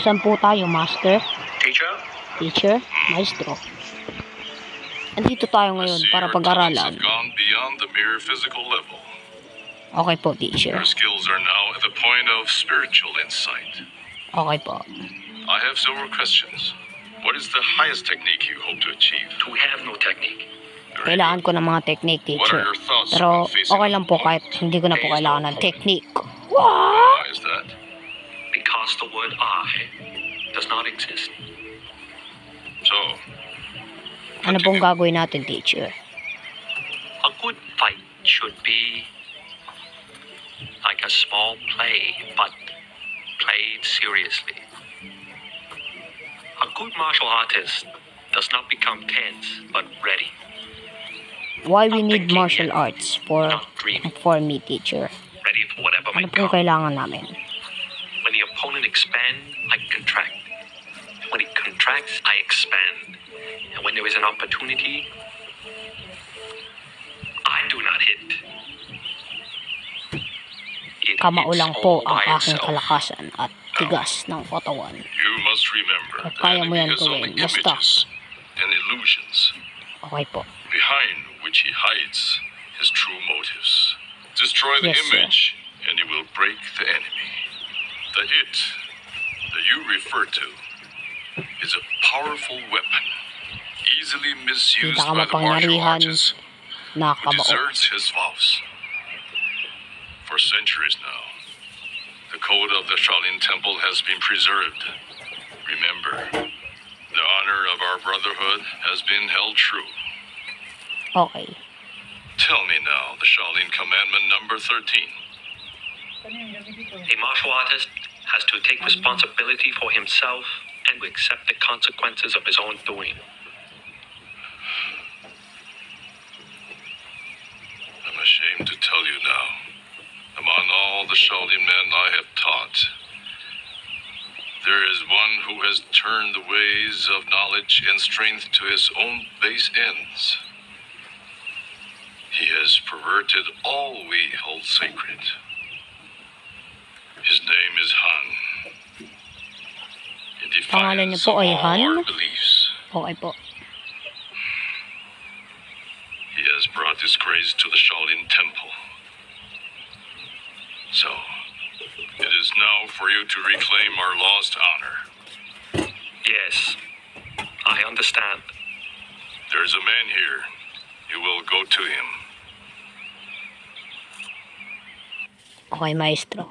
Saan po tayo, Master? Teacher? Teacher? Maestro. Andito tayo ngayon para pag-aralan. Okay po, teacher. Your skills are now at the point of spiritual insight. Okay po. I have several questions. What is the highest technique you hope to achieve? We have no technique. Kailangan ko ng mga technique, teacher. Pero okay lang po kahit hindi ko na po kailangan ng technique. Why is that? Because the word I does not exist. So, Ano pong gagawin natin, teacher? A good fight should be like a small play, but played seriously. A good martial artist does not become tense, but ready. Why we need martial arts for me, teacher? Ready for whatever Ano might pong come. kailangan namin? When the opponent expands, I contract. When it contracts, I expand. And when there is an opportunity, I do not hit. It Kamaulang hits po all ang by aking itself. kalakasan at tigas ng katawan. you must remember Kaya the kaya mo yan enemy has gawin. only Basta. images and illusions, Okay po. behind which he hides his true motives. Destroy the Yes, sir. image, and you will break the enemy. The it that you refer to is a powerful weapon, easily misused by the martial Pinakamapangyarihan artist who nakakabao. deserts his vows. For centuries now, the code of the Shaolin Temple has been preserved. Remember, the honor of our brotherhood has been held true. Okay. Tell me now the Shaolin Commandment number 13. A martial artist has to take responsibility for himself and to accept the consequences of his own doing. I'm ashamed to tell you now, among all the Shaolin men I have taught, there is one who has turned the ways of knowledge and strength to his own base ends. He has perverted all we hold sacred. His name is Han. In Pangalan niyo defiance po of ay all Han? our beliefs, Okay po. he has brought disgrace to the Shaolin Temple. So, it is now for you to reclaim our lost honor. Yes, I understand. There is a man here. You will go to him. Okay, maestro.